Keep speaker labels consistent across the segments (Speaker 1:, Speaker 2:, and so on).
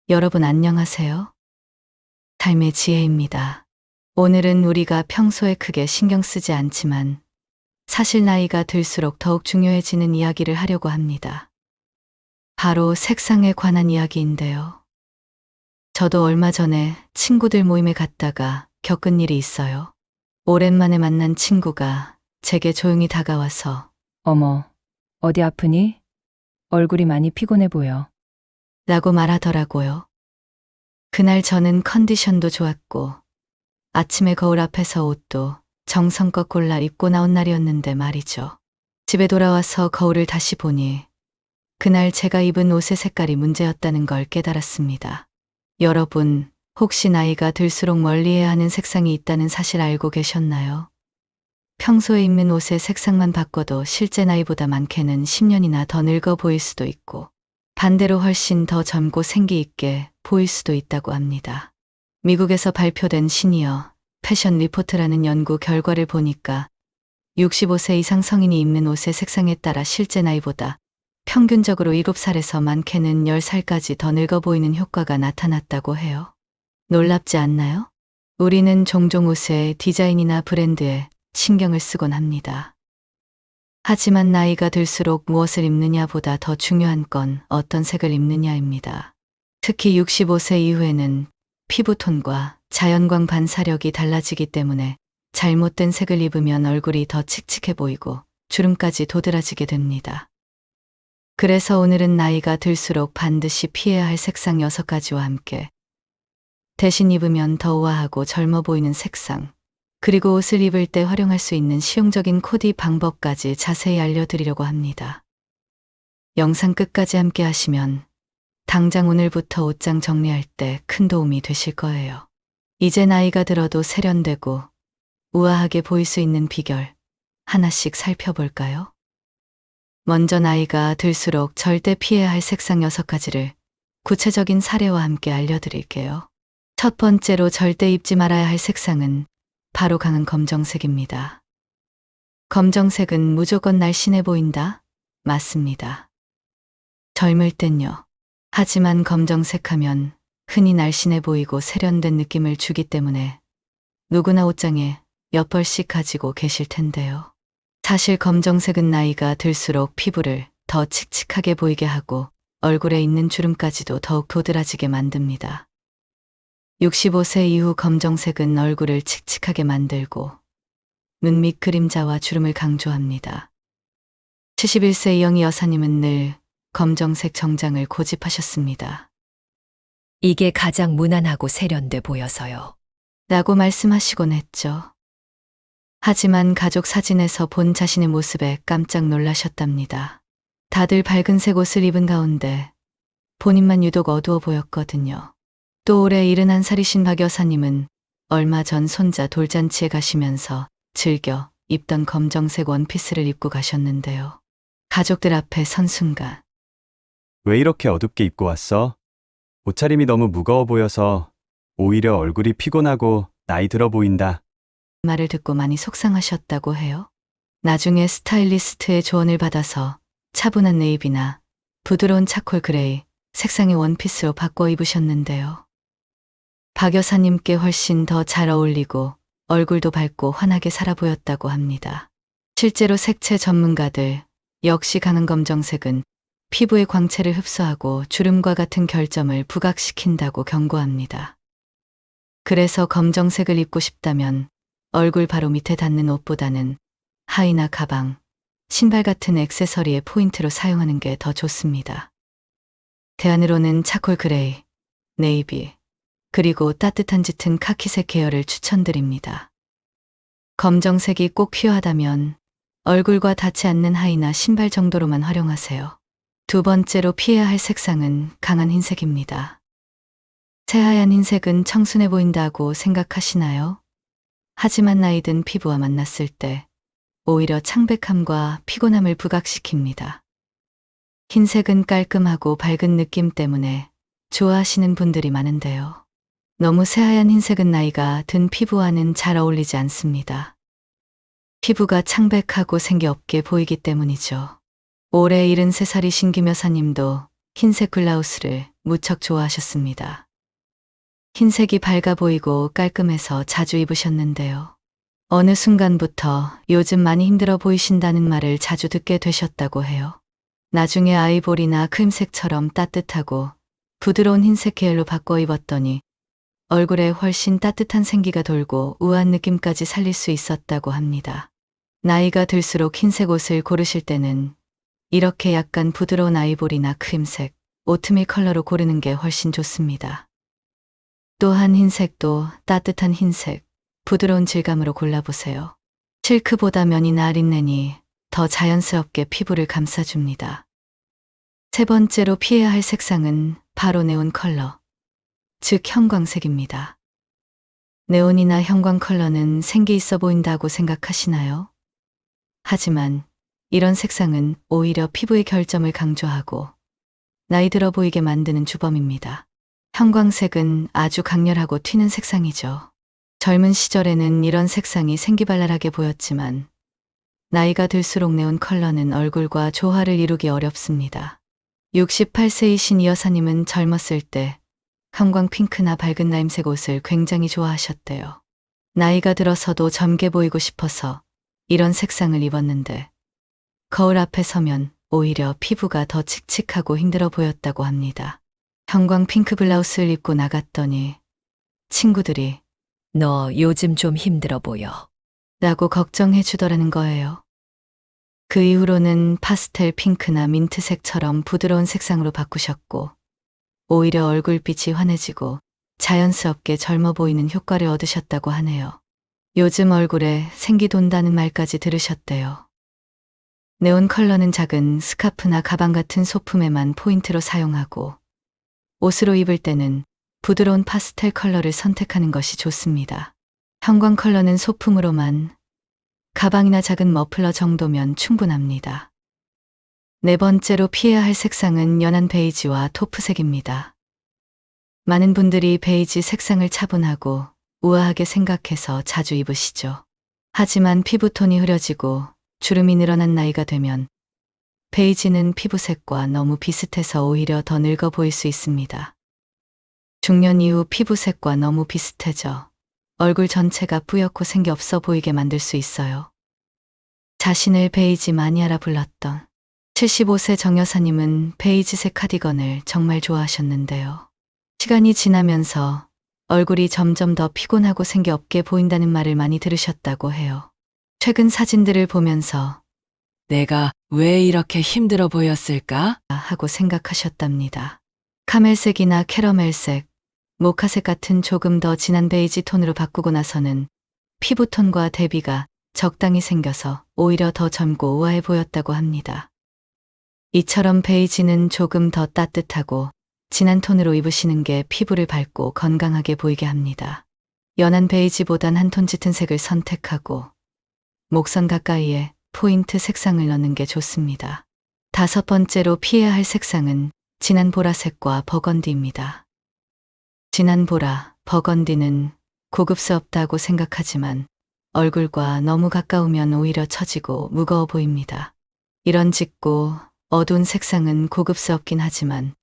Speaker 1: 여러분 안녕하세요. 삶의 지혜입니다. 오늘은 우리가 평소에 크게 신경 쓰지 않지만 사실 나이가 들수록 더욱 중요해지는 이야기를 하려고 합니다. 바로 색상에 관한 이야기인데요. 저도 얼마 전에 친구들 모임에 갔다가 겪은 일이 있어요. 오랜만에 만난 친구가 제게 조용히 다가와서
Speaker 2: 어머, 어디 아프니? 얼굴이 많이 피곤해 보여.
Speaker 1: 라고 말하더라고요. 그날 저는 컨디션도 좋았고 아침에 거울 앞에서 옷도 정성껏 골라 입고 나온 날이었는데 말이죠. 집에 돌아와서 거울을 다시 보니 그날 제가 입은 옷의 색깔이 문제였다는 걸 깨달았습니다. 여러분, 혹시 나이가 들수록 멀리해야 하는 색상이 있다는 사실 알고 계셨나요? 평소에 입는 옷의 색상만 바꿔도 실제 나이보다 많게는 10년이나 더 늙어 보일 수도 있고 반대로 훨씬 더 젊고 생기 있게 보일 수도 있다고 합니다. 미국에서 발표된 시니어 패션 리포트라는 연구 결과를 보니까 65세 이상 성인이 입는 옷의 색상에 따라 실제 나이보다 평균적으로 7살에서 많게는 10살까지 더 늙어 보이는 효과가 나타났다고 해요. 놀랍지 않나요? 우리는 종종 옷의 디자인이나 브랜드에 신경을 쓰곤 합니다. 하지만 나이가 들수록 무엇을 입느냐보다 더 중요한 건 어떤 색을 입느냐입니다. 특히 65세 이후에는 피부톤과 자연광 반사력이 달라지기 때문에 잘못된 색을 입으면 얼굴이 더 칙칙해 보이고 주름까지 도드라지게 됩니다. 그래서 오늘은 나이가 들수록 반드시 피해야 할 색상 6가지와 함께 대신 입으면 더 우아하고 젊어 보이는 색상, 그리고 옷을 입을 때 활용할 수 있는 실용적인 코디 방법까지 자세히 알려드리려고 합니다. 영상 끝까지 함께 하시면 당장 오늘부터 옷장 정리할 때 큰 도움이 되실 거예요. 이제 나이가 들어도 세련되고 우아하게 보일 수 있는 비결 하나씩 살펴볼까요? 먼저 나이가 들수록 절대 피해야 할 색상 6가지를 구체적인 사례와 함께 알려드릴게요. 첫 번째로 절대 입지 말아야 할 색상은 바로 강한 검정색입니다. 검정색은 무조건 날씬해 보인다? 맞습니다. 젊을 땐요. 하지만 검정색 하면 흔히 날씬해 보이고 세련된 느낌을 주기 때문에 누구나 옷장에 몇 벌씩 가지고 계실 텐데요. 사실 검정색은 나이가 들수록 피부를 더 칙칙하게 보이게 하고 얼굴에 있는 주름까지도 더욱 도드라지게 만듭니다. 65세 이후 검정색은 얼굴을 칙칙하게 만들고 눈 밑 그림자와 주름을 강조합니다. 71세 이영희 여사님은 늘 검정색 정장을 고집하셨습니다.
Speaker 2: 이게 가장 무난하고 세련돼 보여서요.
Speaker 1: 라고 말씀하시곤 했죠. 하지만 가족 사진에서 본 자신의 모습에 깜짝 놀라셨답니다. 다들 밝은색 옷을 입은 가운데 본인만 유독 어두워 보였거든요. 또 올해 71살이신 박 여사님은 얼마 전 손자 돌잔치에 가시면서 즐겨 입던 검정색 원피스를 입고 가셨는데요. 가족들 앞에 선 순간
Speaker 3: 왜 이렇게 어둡게 입고 왔어? 옷차림이 너무 무거워 보여서 오히려 얼굴이 피곤하고 나이 들어 보인다.
Speaker 1: 말을 듣고 많이 속상하셨다고 해요. 나중에 스타일리스트의 조언을 받아서 차분한 네이비나 부드러운 차콜 그레이 색상의 원피스로 바꿔 입으셨는데요. 박 여사님께 훨씬 더 잘 어울리고 얼굴도 밝고 환하게 살아 보였다고 합니다. 실제로 색채 전문가들 역시 강한 검정색은 피부의 광채를 흡수하고 주름과 같은 결점을 부각시킨다고 경고합니다. 그래서 검정색을 입고 싶다면 얼굴 바로 밑에 닿는 옷보다는 하의나 가방, 신발 같은 액세서리의 포인트로 사용하는 게 더 좋습니다. 대안으로는 차콜 그레이, 네이비, 그리고 따뜻한 짙은 카키색 계열을 추천드립니다. 검정색이 꼭 필요하다면 얼굴과 닿지 않는 하의나 신발 정도로만 활용하세요. 두 번째로 피해야 할 색상은 강한 흰색입니다. 새하얀 흰색은 청순해 보인다고 생각하시나요? 하지만 나이 든 피부와 만났을 때 오히려 창백함과 피곤함을 부각시킵니다. 흰색은 깔끔하고 밝은 느낌 때문에 좋아하시는 분들이 많은데요. 너무 새하얀 흰색은 나이가 든 피부와는 잘 어울리지 않습니다. 피부가 창백하고 생기 없게 보이기 때문이죠. 올해 73살이신 김 여사님도 흰색 블라우스를 무척 좋아하셨습니다. 흰색이 밝아 보이고 깔끔해서 자주 입으셨는데요. 어느 순간부터 요즘 많이 힘들어 보이신다는 말을 자주 듣게 되셨다고 해요. 나중에 아이보리나 크림색처럼 따뜻하고 부드러운 흰색 계열로 바꿔 입었더니 얼굴에 훨씬 따뜻한 생기가 돌고 우아한 느낌까지 살릴 수 있었다고 합니다. 나이가 들수록 흰색 옷을 고르실 때는 이렇게 약간 부드러운 아이보리나 크림색, 오트밀 컬러로 고르는 게 훨씬 좋습니다. 또한 흰색도 따뜻한 흰색, 부드러운 질감으로 골라보세요. 실크보다 면이나 린넨이 더 자연스럽게 피부를 감싸줍니다. 세 번째로 피해야 할 색상은 바로 네온 컬러, 즉 형광색입니다. 네온이나 형광 컬러는 생기 있어 보인다고 생각하시나요? 하지만 이런 색상은 오히려 피부의 결점을 강조하고 나이 들어 보이게 만드는 주범입니다. 형광색은 아주 강렬하고 튀는 색상이죠. 젊은 시절에는 이런 색상이 생기발랄하게 보였지만 나이가 들수록 네온 컬러는 얼굴과 조화를 이루기 어렵습니다. 68세이신 이 여사님은 젊었을 때 형광 핑크나 밝은 라임색 옷을 굉장히 좋아하셨대요. 나이가 들어서도 젊게 보이고 싶어서 이런 색상을 입었는데 거울 앞에 서면 오히려 피부가 더 칙칙하고 힘들어 보였다고 합니다. 형광 핑크 블라우스를 입고 나갔더니 친구들이
Speaker 2: 너 요즘 좀 힘들어 보여.
Speaker 1: 라고 걱정해 주더라는 거예요. 그 이후로는 파스텔 핑크나 민트색처럼 부드러운 색상으로 바꾸셨고 오히려 얼굴빛이 환해지고 자연스럽게 젊어 보이는 효과를 얻으셨다고 하네요. 요즘 얼굴에 생기 돈다는 말까지 들으셨대요. 네온 컬러는 작은 스카프나 가방 같은 소품에만 포인트로 사용하고 옷으로 입을 때는 부드러운 파스텔 컬러를 선택하는 것이 좋습니다. 형광 컬러는 소품으로만, 가방이나 작은 머플러 정도면 충분합니다. 네 번째로 피해야 할 색상은 연한 베이지와 토프색입니다. 많은 분들이 베이지 색상을 차분하고 우아하게 생각해서 자주 입으시죠. 하지만 피부톤이 흐려지고 주름이 늘어난 나이가 되면 베이지는 피부색과 너무 비슷해서 오히려 더 늙어 보일 수 있습니다. 중년 이후 피부색과 너무 비슷해져 얼굴 전체가 뿌옇고 생기 없어 보이게 만들 수 있어요. 자신을 베이지 마니아라 불렀던 75세 정 여사님은 베이지색 카디건을 정말 좋아하셨는데요. 시간이 지나면서 얼굴이 점점 더 피곤하고 생기 없게 보인다는 말을 많이 들으셨다고 해요. 최근 사진들을 보면서
Speaker 4: 내가 왜 이렇게 힘들어 보였을까?
Speaker 1: 하고 생각하셨답니다. 카멜색이나 캐러멜색, 모카색 같은 조금 더 진한 베이지 톤으로 바꾸고 나서는 피부톤과 대비가 적당히 생겨서 오히려 더 젊고 우아해 보였다고 합니다. 이처럼 베이지는 조금 더 따뜻하고 진한 톤으로 입으시는 게 피부를 밝고 건강하게 보이게 합니다. 연한 베이지보단 한 톤 짙은 색을 선택하고 목선 가까이에 포인트 색상을 넣는 게 좋습니다. 다섯 번째로 피해야 할 색상은 진한 보라색과 버건디입니다. 진한 보라, 버건디는 고급스럽다고 생각하지만 얼굴과 너무 가까우면 오히려 처지고 무거워 보입니다. 이런 짙고 어두운 색상은 고급스럽긴 하지만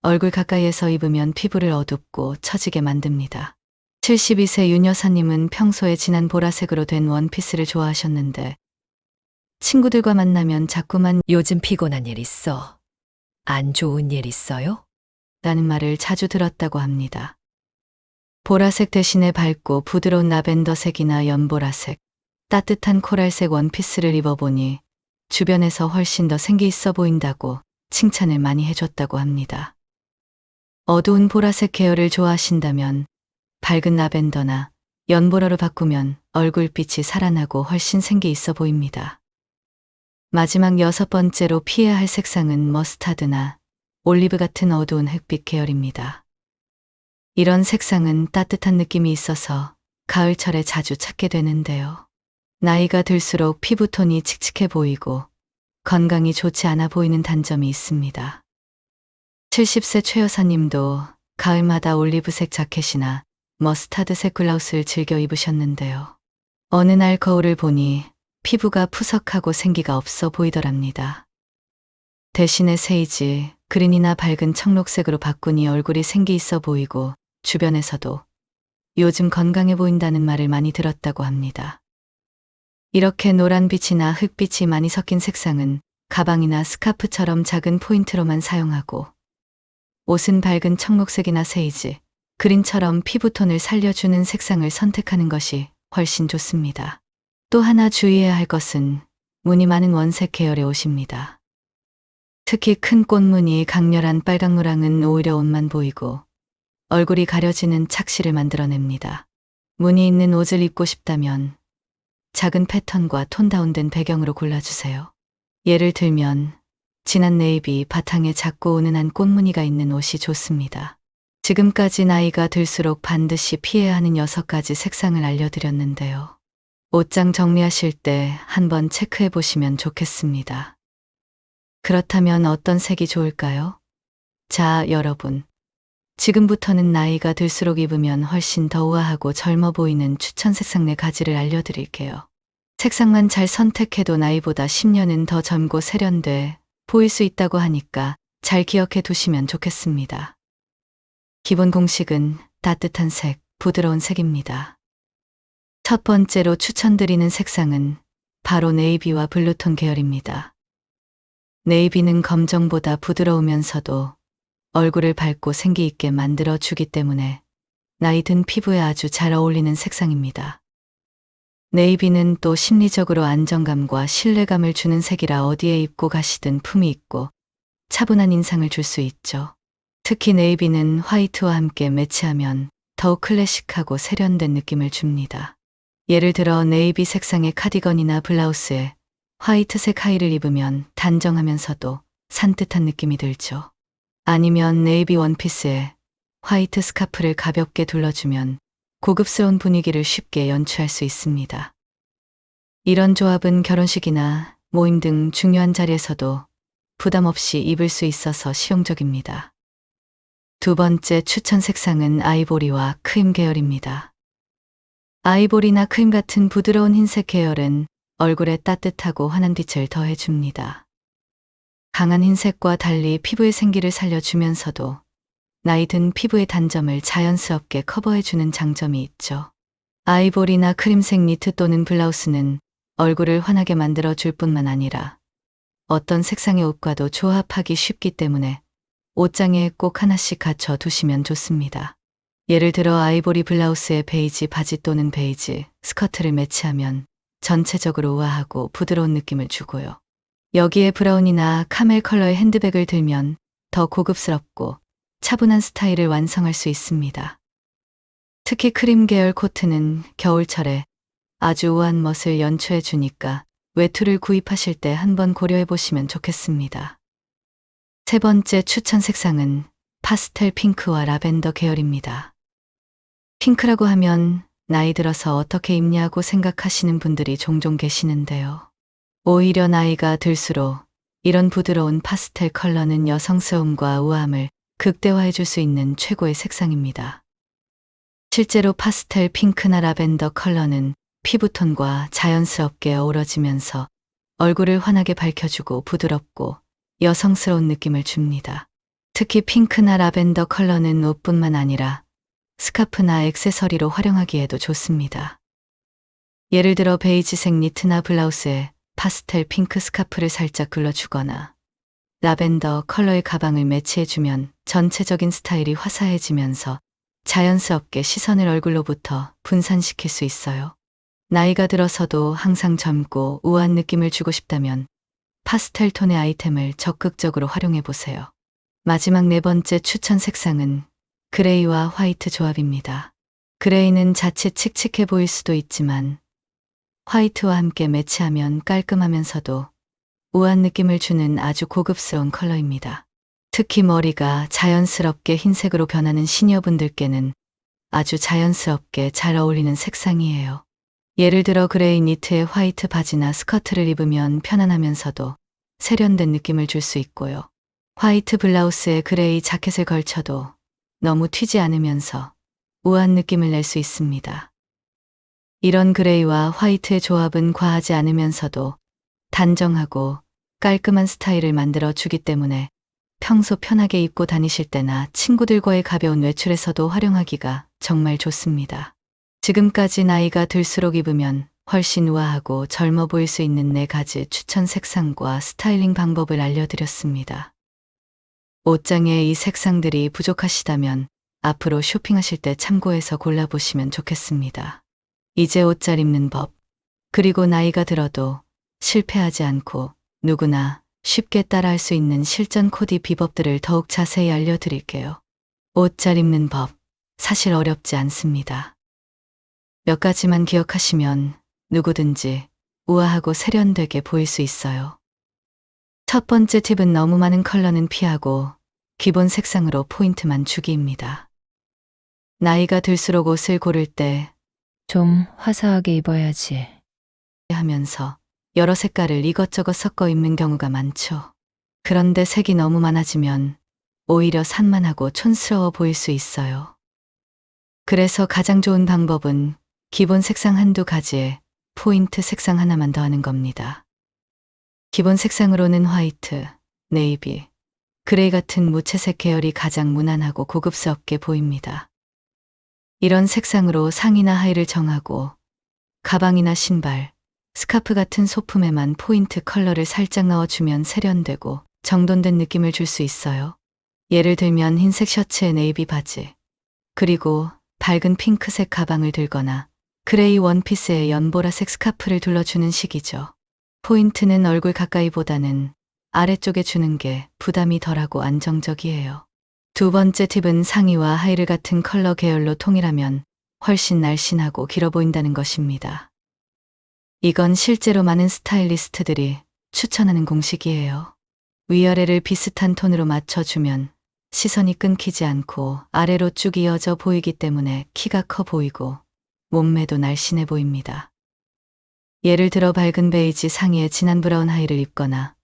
Speaker 1: 얼굴 가까이에서 입으면 피부를 어둡고 처지게 만듭니다. 72세 윤 여사님은 평소에 진한 보라색으로 된 원피스를 좋아하셨는데 친구들과 만나면 자꾸만
Speaker 2: 요즘 피곤한 일 있어? 안 좋은 일 있어요?
Speaker 1: 라는 말을 자주 들었다고 합니다. 보라색 대신에 밝고 부드러운 라벤더색이나 연보라색, 따뜻한 코랄색 원피스를 입어보니 주변에서 훨씬 더 생기 있어 보인다고 칭찬을 많이 해줬다고 합니다. 어두운 보라색 계열을 좋아하신다면 밝은 라벤더나 연보라로 바꾸면 얼굴빛이 살아나고 훨씬 생기 있어 보입니다. 마지막 여섯 번째로 피해야 할 색상은 머스타드나 올리브 같은 어두운 흑빛 계열입니다. 이런 색상은 따뜻한 느낌이 있어서 가을철에 자주 찾게 되는데요. 나이가 들수록 피부톤이 칙칙해 보이고 건강이 좋지 않아 보이는 단점이 있습니다. 70세 최 여사님도 가을마다 올리브색 자켓이나 머스타드색 블라우스를 즐겨 입으셨는데요. 어느 날 거울을 보니 피부가 푸석하고 생기가 없어 보이더랍니다. 대신에 세이지, 그린이나 밝은 청록색으로 바꾸니 얼굴이 생기 있어 보이고 주변에서도 요즘 건강해 보인다는 말을 많이 들었다고 합니다. 이렇게 노란빛이나 흑빛이 많이 섞인 색상은 가방이나 스카프처럼 작은 포인트로만 사용하고 옷은 밝은 청록색이나 세이지, 그린처럼 피부톤을 살려주는 색상을 선택하는 것이 훨씬 좋습니다. 또 하나 주의해야 할 것은 무늬 많은 원색 계열의 옷입니다. 특히 큰 꽃무늬 강렬한 빨강노랑은 오히려 옷만 보이고 얼굴이 가려지는 착시를 만들어냅니다. 무늬 있는 옷을 입고 싶다면 작은 패턴과 톤 다운된 배경으로 골라주세요. 예를 들면 진한 네이비 바탕에 작고 은은한 꽃무늬가 있는 옷이 좋습니다. 지금까지 나이가 들수록 반드시 피해야 하는 6가지 색상을 알려드렸는데요. 옷장 정리하실 때 한번 체크해 보시면 좋겠습니다. 그렇다면 어떤 색이 좋을까요? 자, 여러분. 지금부터는 나이가 들수록 입으면 훨씬 더 우아하고 젊어 보이는 추천 색상 4가지를 알려드릴게요. 색상만 잘 선택해도 나이보다 10년은 더 젊고 세련돼 보일 수 있다고 하니까 잘 기억해 두시면 좋겠습니다. 기본 공식은 따뜻한 색, 부드러운 색입니다. 첫 번째로 추천드리는 색상은 바로 네이비와 블루톤 계열입니다. 네이비는 검정보다 부드러우면서도 얼굴을 밝고 생기 있게 만들어 주기 때문에 나이 든 피부에 아주 잘 어울리는 색상입니다. 네이비는 또 심리적으로 안정감과 신뢰감을 주는 색이라 어디에 입고 가시든 품이 있고 차분한 인상을 줄 수 있죠. 특히 네이비는 화이트와 함께 매치하면 더욱 클래식하고 세련된 느낌을 줍니다. 예를 들어 네이비 색상의 카디건이나 블라우스에 화이트색 하의를 입으면 단정하면서도 산뜻한 느낌이 들죠. 아니면 네이비 원피스에 화이트 스카프를 가볍게 둘러주면 고급스러운 분위기를 쉽게 연출할 수 있습니다. 이런 조합은 결혼식이나 모임 등 중요한 자리에서도 부담 없이 입을 수 있어서 실용적입니다. 두 번째 추천 색상은 아이보리와 크림 계열입니다. 아이보리나 크림 같은 부드러운 흰색 계열은 얼굴에 따뜻하고 환한 빛을 더해줍니다. 강한 흰색과 달리 피부의 생기를 살려주면서도 나이 든 피부의 단점을 자연스럽게 커버해주는 장점이 있죠. 아이보리나 크림색 니트 또는 블라우스는 얼굴을 환하게 만들어줄 뿐만 아니라 어떤 색상의 옷과도 조합하기 쉽기 때문에 옷장에 꼭 하나씩 갖춰 두시면 좋습니다. 예를 들어 아이보리 블라우스에 베이지 바지 또는 베이지 스커트를 매치하면 전체적으로 우아하고 부드러운 느낌을 주고요. 여기에 브라운이나 카멜 컬러의 핸드백을 들면 더 고급스럽고 차분한 스타일을 완성할 수 있습니다. 특히 크림 계열 코트는 겨울철에 아주 우아한 멋을 연출해 주니까 외투를 구입하실 때 한번 고려해 보시면 좋겠습니다. 세 번째 추천 색상은 파스텔 핑크와 라벤더 계열입니다. 핑크라고 하면 나이 들어서 어떻게 입냐고 생각하시는 분들이 종종 계시는데요. 오히려 나이가 들수록 이런 부드러운 파스텔 컬러는 여성스러움과 우아함을 극대화해 줄 수 있는 최고의 색상입니다. 실제로 파스텔 핑크나 라벤더 컬러는 피부톤과 자연스럽게 어우러지면서 얼굴을 환하게 밝혀주고 부드럽고 여성스러운 느낌을 줍니다. 특히 핑크나 라벤더 컬러는 옷뿐만 아니라 스카프나 액세서리로 활용하기에도 좋습니다. 예를 들어 베이지색 니트나 블라우스에 파스텔 핑크 스카프를 살짝 둘러주거나 라벤더 컬러의 가방을 매치해주면 전체적인 스타일이 화사해지면서 자연스럽게 시선을 얼굴로부터 분산시킬 수 있어요. 나이가 들어서도 항상 젊고 우아한 느낌을 주고 싶다면 파스텔 톤의 아이템을 적극적으로 활용해 보세요. 마지막 4번째 추천 색상은 그레이와 화이트 조합입니다. 그레이는 자칫 칙칙해 보일 수도 있지만 화이트와 함께 매치하면 깔끔하면서도 우아한 느낌을 주는 아주 고급스러운 컬러입니다. 특히 머리가 자연스럽게 흰색으로 변하는 시니어분들께는 아주 자연스럽게 잘 어울리는 색상이에요. 예를 들어 그레이 니트에 화이트 바지나 스커트를 입으면 편안하면서도 세련된 느낌을 줄 수 있고요. 화이트 블라우스에 그레이 자켓을 걸쳐도 너무 튀지 않으면서 우아한 느낌을 낼 수 있습니다. 이런 그레이와 화이트의 조합은 과하지 않으면서도 단정하고 깔끔한 스타일을 만들어 주기 때문에 평소 편하게 입고 다니실 때나 친구들과의 가벼운 외출에서도 활용하기가 정말 좋습니다. 지금까지 나이가 들수록 입으면 훨씬 우아하고 젊어 보일 수 있는 4가지 추천 색상과 스타일링 방법을 알려드렸습니다. 옷장에 이 색상들이 부족하시다면 앞으로 쇼핑하실 때 참고해서 골라보시면 좋겠습니다. 이제 옷 잘 입는 법, 그리고 나이가 들어도 실패하지 않고 누구나 쉽게 따라할 수 있는 실전 코디 비법들을 더욱 자세히 알려드릴게요. 옷 잘 입는 법, 사실 어렵지 않습니다. 몇 가지만 기억하시면 누구든지 우아하고 세련되게 보일 수 있어요. 첫 번째 팁은 너무 많은 컬러는 피하고 기본 색상으로 포인트만 주기입니다. 나이가 들수록 옷을 고를 때
Speaker 2: 좀 화사하게 입어야지.
Speaker 1: 하면서 여러 색깔을 이것저것 섞어 입는 경우가 많죠. 그런데 색이 너무 많아지면 오히려 산만하고 촌스러워 보일 수 있어요. 그래서 가장 좋은 방법은 기본 색상 한두 가지에 포인트 색상 하나만 더하는 겁니다. 기본 색상으로는 화이트, 네이비, 그레이 같은 무채색 계열이 가장 무난하고 고급스럽게 보입니다. 이런 색상으로 상의나 하의를 정하고 가방이나 신발, 스카프 같은 소품에만 포인트 컬러를 살짝 넣어주면 세련되고 정돈된 느낌을 줄 수 있어요. 예를 들면 흰색 셔츠에 네이비 바지, 그리고 밝은 핑크색 가방을 들거나 그레이 원피스에 연보라색 스카프를 둘러주는 식이죠. 포인트는 얼굴 가까이보다는 아래쪽에 주는 게 부담이 덜하고 안정적이에요. 두 번째 팁은 상의와 하의를 같은 컬러 계열로 통일하면 훨씬 날씬하고 길어 보인다는 것입니다. 이건 실제로 많은 스타일리스트들이 추천하는 공식이에요. 위아래를 비슷한 톤으로 맞춰주면 시선이 끊기지 않고 아래로 쭉 이어져 보이기 때문에 키가 커 보이고 몸매도 날씬해 보입니다. 예를 들어 밝은 베이지 상의에 진한 브라운 하의를 입거나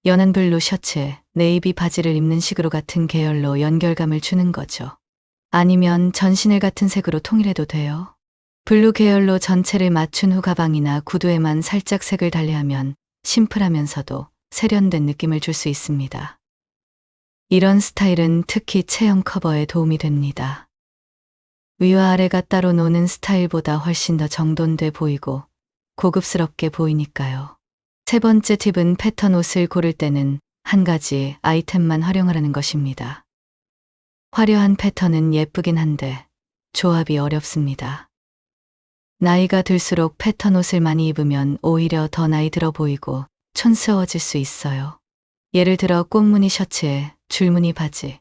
Speaker 1: 연한 블루 셔츠에 네이비 바지를 입는 식으로 같은 계열로 연결감을 주는 거죠. 아니면 전신을 같은 색으로 통일해도 돼요. 블루 계열로 전체를 맞춘 후 가방이나 구두에만 살짝 색을 달리하면 심플하면서도 세련된 느낌을 줄 수 있습니다. 이런 스타일은 특히 체형 커버에 도움이 됩니다. 위와 아래가 따로 노는 스타일보다 훨씬 더 정돈돼 보이고 고급스럽게 보이니까요. 세 번째 팁은 패턴 옷을 고를 때는 한 가지 아이템만 활용하라는 것입니다. 화려한 패턴은 예쁘긴 한데 조합이 어렵습니다. 나이가 들수록 패턴 옷을 많이 입으면 오히려 더 나이 들어 보이고 촌스러워질 수 있어요. 예를 들어 꽃무늬 셔츠에 줄무늬 바지,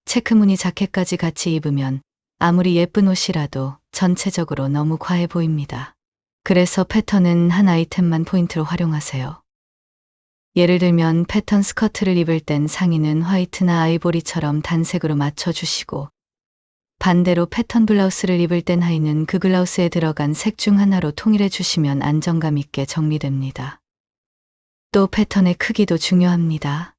Speaker 1: 체크무늬 자켓까지 같이 입으면 아무리 예쁜 옷이라도 전체적으로 너무 과해 보입니다. 그래서 패턴은 한 아이템만 포인트로 활용하세요. 예를 들면 패턴 스커트를 입을 땐 상의는 화이트나 아이보리처럼 단색으로 맞춰주시고 반대로 패턴 블라우스를 입을 땐 하의는 그 블라우스에 들어간 색 중 하나로 통일해 주시면 안정감 있게 정리됩니다. 또 패턴의 크기도 중요합니다.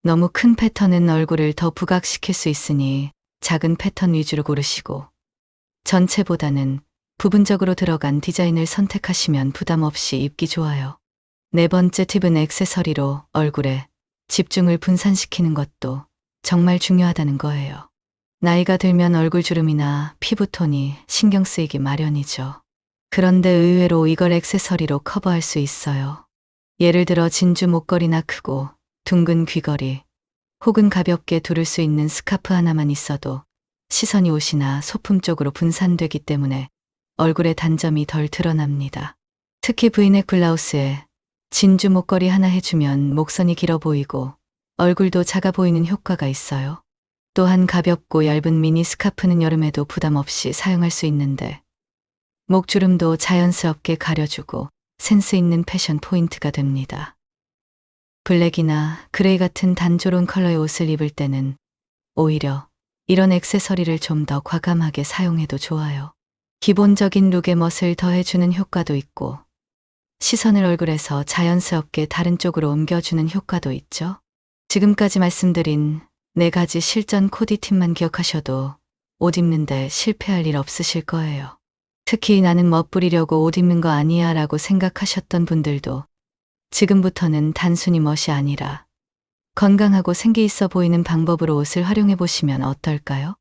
Speaker 1: 너무 큰 패턴은 얼굴을 더 부각시킬 수 있으니 작은 패턴 위주로 고르시고 전체보다는 부분적으로 들어간 디자인을 선택하시면 부담 없이 입기 좋아요. 네 번째 팁은 액세서리로 얼굴에 집중을 분산시키는 것도 정말 중요하다는 거예요. 나이가 들면 얼굴 주름이나 피부톤이 신경 쓰이기 마련이죠. 그런데 의외로 이걸 액세서리로 커버할 수 있어요. 예를 들어 진주 목걸이나 크고 둥근 귀걸이, 혹은 가볍게 두를 수 있는 스카프 하나만 있어도 시선이 옷이나 소품 쪽으로 분산되기 때문에 얼굴의 단점이 덜 드러납니다. 특히 브이넥 블라우스에 진주 목걸이 하나 해주면 목선이 길어 보이고 얼굴도 작아 보이는 효과가 있어요. 또한 가볍고 얇은 미니 스카프는 여름에도 부담 없이 사용할 수 있는데 목주름도 자연스럽게 가려주고 센스 있는 패션 포인트가 됩니다. 블랙이나 그레이 같은 단조로운 컬러의 옷을 입을 때는 오히려 이런 액세서리를 좀 더 과감하게 사용해도 좋아요. 기본적인 룩에 멋을 더해주는 효과도 있고 시선을 얼굴에서 자연스럽게 다른 쪽으로 옮겨주는 효과도 있죠. 지금까지 말씀드린 4가지 실전 코디 팁만 기억하셔도 옷 입는데 실패할 일 없으실 거예요. 특히 나는 멋부리려고 옷 입는 거 아니야 라고 생각하셨던 분들도 지금부터는 단순히 멋이 아니라 건강하고 생기 있어 보이는 방법으로 옷을 활용해 보시면 어떨까요?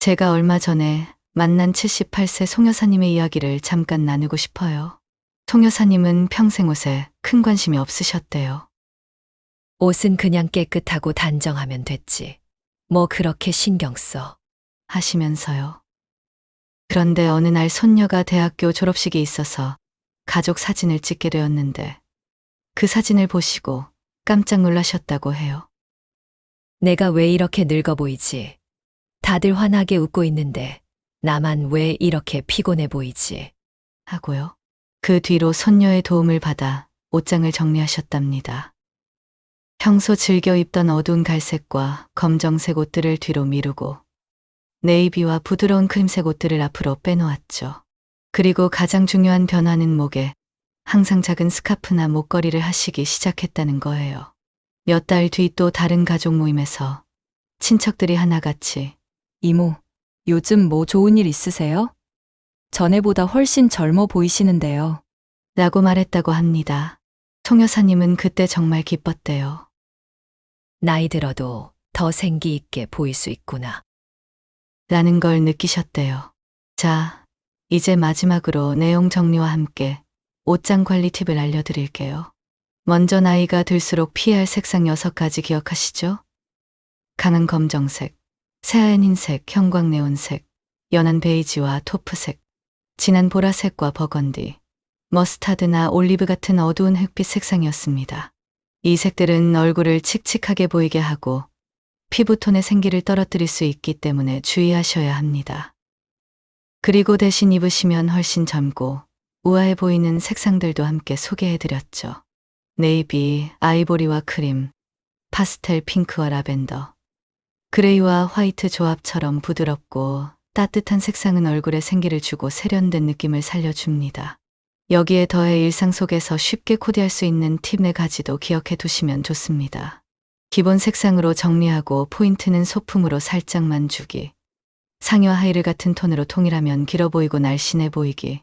Speaker 1: 제가 얼마 전에 만난 78세 송여사님의 이야기를 잠깐 나누고 싶어요. 송여사님은 평생 옷에 큰 관심이 없으셨대요.
Speaker 5: 옷은 그냥 깨끗하고 단정하면 됐지. 뭐 그렇게 신경 써.
Speaker 1: 하시면서요. 그런데 어느 날 손녀가 대학교 졸업식이 있어서 가족 사진을 찍게 되었는데 그 사진을 보시고 깜짝 놀라셨다고 해요.
Speaker 5: 내가 왜 이렇게 늙어 보이지? 다들 환하게 웃고 있는데 나만 왜 이렇게 피곤해 보이지?
Speaker 1: 하고요. 그 뒤로 손녀의 도움을 받아 옷장을 정리하셨답니다. 평소 즐겨 입던 어두운 갈색과 검정색 옷들을 뒤로 미루고 네이비와 부드러운 크림색 옷들을 앞으로 빼놓았죠. 그리고 가장 중요한 변화는 목에 항상 작은 스카프나 목걸이를 하시기 시작했다는 거예요. 몇 달 뒤 또 다른 가족 모임에서 친척들이 하나같이
Speaker 2: 이모, 요즘 뭐 좋은 일 있으세요? 전에보다 훨씬 젊어 보이시는데요.
Speaker 1: 라고 말했다고 합니다. 송여사님은 그때 정말 기뻤대요.
Speaker 5: 나이 들어도 더 생기 있게 보일 수 있구나.
Speaker 1: 라는 걸 느끼셨대요. 자, 이제 마지막으로 내용 정리와 함께 옷장 관리 팁을 알려드릴게요. 먼저 나이가 들수록 피해야 할 색상 6가지 기억하시죠? 강한 검정색, 새하얀 흰색, 형광네온색, 연한 베이지와 토프색, 진한 보라색과 버건디, 머스타드나 올리브 같은 어두운 흑빛 색상이었습니다. 이 색들은 얼굴을 칙칙하게 보이게 하고 피부톤의 생기를 떨어뜨릴 수 있기 때문에 주의하셔야 합니다. 그리고 대신 입으시면 훨씬 젊고 우아해 보이는 색상들도 함께 소개해드렸죠. 네이비, 아이보리와 크림, 파스텔 핑크와 라벤더, 그레이와 화이트 조합처럼 부드럽고 따뜻한 색상은 얼굴에 생기를 주고 세련된 느낌을 살려줍니다. 여기에 더해 일상 속에서 쉽게 코디할 수 있는 팁 4가지도 기억해 두시면 좋습니다. 기본 색상으로 정리하고 포인트는 소품으로 살짝만 주기. 상의와 하의를 같은 톤으로 통일하면 길어 보이고 날씬해 보이기.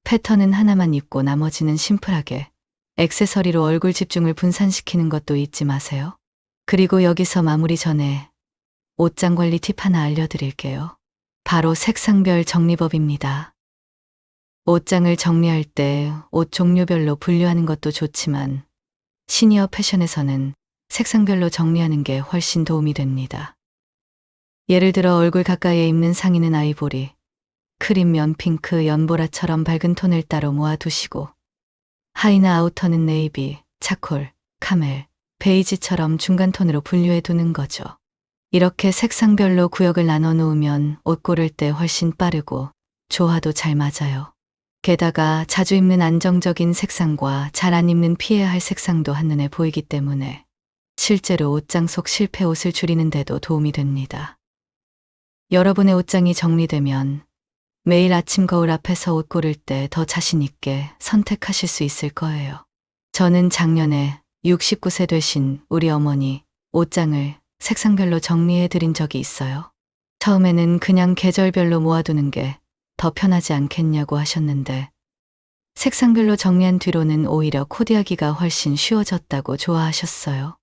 Speaker 1: 패턴은 하나만 입고 나머지는 심플하게. 액세서리로 얼굴 집중을 분산시키는 것도 잊지 마세요. 그리고 여기서 마무리 전에 옷장 관리 팁 하나 알려드릴게요. 바로 색상별 정리법입니다. 옷장을 정리할 때 옷 종류별로 분류하는 것도 좋지만 시니어 패션에서는 색상별로 정리하는 게 훨씬 도움이 됩니다. 예를 들어 얼굴 가까이에 입는 상의는 아이보리, 크림, 연핑크, 연보라처럼 밝은 톤을 따로 모아두시고 하의나 아우터는 네이비, 차콜, 카멜, 베이지처럼 중간 톤으로 분류해 두는 거죠. 이렇게 색상별로 구역을 나눠 놓으면 옷 고를 때 훨씬 빠르고 조화도 잘 맞아요. 게다가 자주 입는 안정적인 색상과 잘 안 입는 피해야 할 색상도 한눈에 보이기 때문에 실제로 옷장 속 실패 옷을 줄이는 데도 도움이 됩니다. 여러분의 옷장이 정리되면 매일 아침 거울 앞에서 옷 고를 때 더 자신 있게 선택하실 수 있을 거예요. 저는 작년에 69세 되신 우리 어머니 옷장을 색상별로 정리해 드린 적이 있어요. 처음에는 그냥 계절별로 모아두는 게 더 편하지 않겠냐고 하셨는데 색상별로 정리한 뒤로는 오히려 코디하기가 훨씬 쉬워졌다고 좋아하셨어요.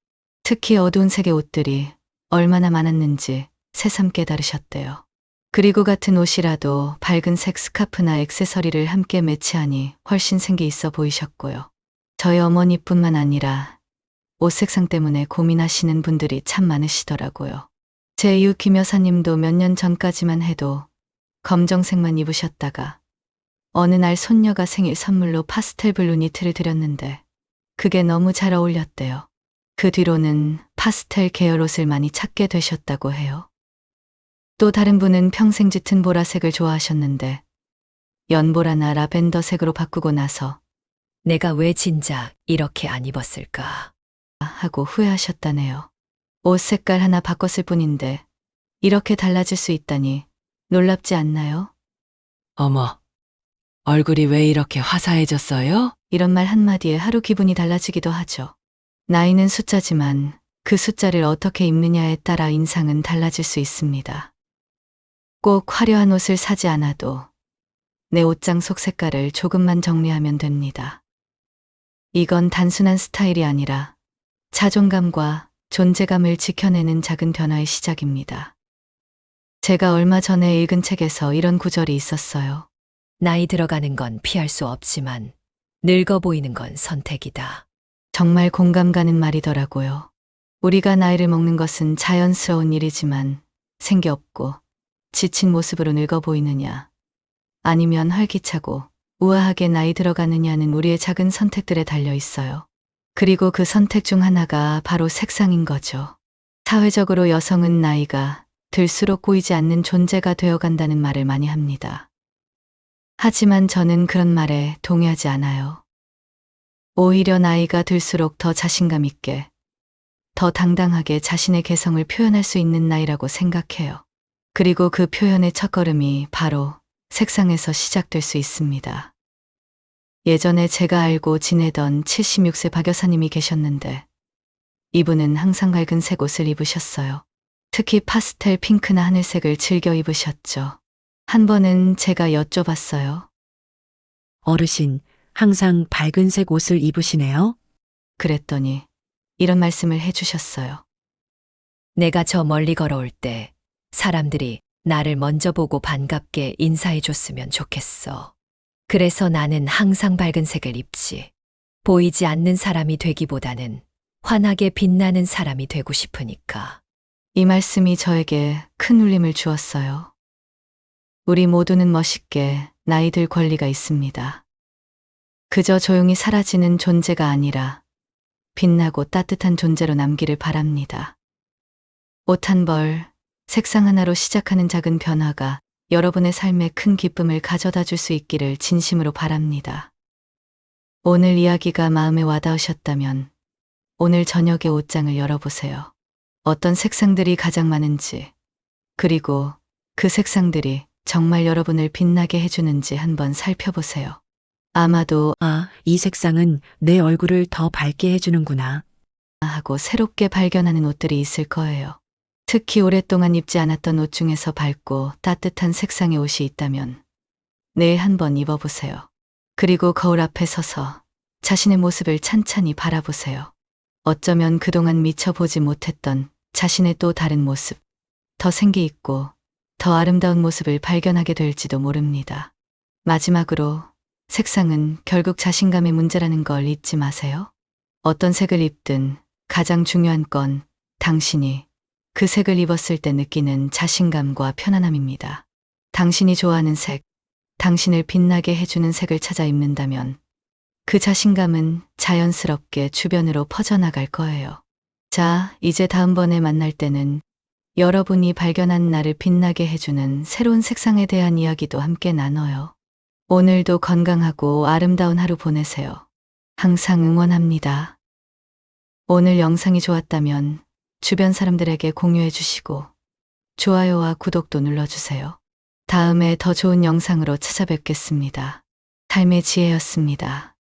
Speaker 1: 특히 어두운 색의 옷들이 얼마나 많았는지 새삼 깨달으셨대요. 그리고 같은 옷이라도 밝은 색 스카프나 액세서리를 함께 매치하니 훨씬 생기 있어 보이셨고요. 저희 어머니뿐만 아니라 옷 색상 때문에 고민하시는 분들이 참 많으시더라고요. 제 이웃 김 여사님도 몇 년 전까지만 해도 검정색만 입으셨다가 어느 날 손녀가 생일 선물로 파스텔 블루 니트를 드렸는데 그게 너무 잘 어울렸대요. 그 뒤로는 파스텔 계열 옷을 많이 찾게 되셨다고 해요. 또 다른 분은 평생 짙은 보라색을 좋아하셨는데 연보라나 라벤더색으로 바꾸고 나서
Speaker 5: 내가 왜 진작 이렇게 안 입었을까?
Speaker 1: 하고 후회하셨다네요. 옷 색깔 하나 바꿨을 뿐인데 이렇게 달라질 수 있다니 놀랍지 않나요?
Speaker 4: 어머, 얼굴이 왜 이렇게 화사해졌어요?
Speaker 1: 이런 말 한마디에 하루 기분이 달라지기도 하죠. 나이는 숫자지만 그 숫자를 어떻게 입느냐에 따라 인상은 달라질 수 있습니다. 꼭 화려한 옷을 사지 않아도 내 옷장 속 색깔을 조금만 정리하면 됩니다. 이건 단순한 스타일이 아니라 자존감과 존재감을 지켜내는 작은 변화의 시작입니다. 제가 얼마 전에 읽은 책에서 이런 구절이 있었어요.
Speaker 5: 나이 들어가는 건 피할 수 없지만 늙어 보이는 건 선택이다.
Speaker 1: 정말 공감 가는 말이더라고요. 우리가 나이를 먹는 것은 자연스러운 일이지만 생기 없고 지친 모습으로 늙어 보이느냐, 아니면 활기차고 우아하게 나이 들어가느냐는 우리의 작은 선택들에 달려 있어요. 그리고 그 선택 중 하나가 바로 색상인 거죠. 사회적으로 여성은 나이가 들수록 보이지 않는 존재가 되어간다는 말을 많이 합니다. 하지만 저는 그런 말에 동의하지 않아요. 오히려 나이가 들수록 더 자신감 있게, 더 당당하게 자신의 개성을 표현할 수 있는 나이라고 생각해요. 그리고 그 표현의 첫걸음이 바로 색상에서 시작될 수 있습니다. 예전에 제가 알고 지내던 76세 박 여사님이 계셨는데 이분은 항상 밝은 색 옷을 입으셨어요. 특히 파스텔 핑크나 하늘색을 즐겨 입으셨죠. 한 번은 제가 여쭤봤어요.
Speaker 6: 어르신, 항상 밝은색 옷을 입으시네요?
Speaker 1: 그랬더니 이런 말씀을 해주셨어요.
Speaker 5: 내가 저 멀리 걸어올 때 사람들이 나를 먼저 보고 반갑게 인사해 줬으면 좋겠어. 그래서 나는 항상 밝은 색을 입지. 보이지 않는 사람이 되기보다는 환하게 빛나는 사람이 되고 싶으니까.
Speaker 1: 이 말씀이 저에게 큰 울림을 주었어요. 우리 모두는 멋있게 나이 들 권리가 있습니다. 그저 조용히 사라지는 존재가 아니라 빛나고 따뜻한 존재로 남기를 바랍니다. 옷 한 벌, 색상 하나로 시작하는 작은 변화가 여러분의 삶에 큰 기쁨을 가져다 줄 수 있기를 진심으로 바랍니다. 오늘 이야기가 마음에 와닿으셨다면 오늘 저녁에 옷장을 열어보세요. 어떤 색상들이 가장 많은지, 그리고 그 색상들이 정말 여러분을 빛나게 해주는지 한번 살펴보세요. 아마도
Speaker 6: 아, 이 색상은 내 얼굴을 더 밝게 해주는구나.
Speaker 1: 하고 새롭게 발견하는 옷들이 있을 거예요. 특히 오랫동안 입지 않았던 옷 중에서 밝고 따뜻한 색상의 옷이 있다면 내일 한번 입어보세요. 그리고 거울 앞에 서서 자신의 모습을 찬찬히 바라보세요. 어쩌면 그동안 미처 보지 못했던 자신의 또 다른 모습, 더 생기 있고 더 아름다운 모습을 발견하게 될지도 모릅니다. 마지막으로 색상은 결국 자신감의 문제라는 걸 잊지 마세요. 어떤 색을 입든 가장 중요한 건 당신이 그 색을 입었을 때 느끼는 자신감과 편안함입니다. 당신이 좋아하는 색, 당신을 빛나게 해주는 색을 찾아 입는다면 그 자신감은 자연스럽게 주변으로 퍼져나갈 거예요. 자, 이제 다음번에 만날 때는 여러분이 발견한 나를 빛나게 해주는 새로운 색상에 대한 이야기도 함께 나눠요. 오늘도 건강하고 아름다운 하루 보내세요. 항상 응원합니다. 오늘 영상이 좋았다면 주변 사람들에게 공유해 주시고 좋아요와 구독도 눌러주세요. 다음에 더 좋은 영상으로 찾아뵙겠습니다. 삶의 지혜였습니다.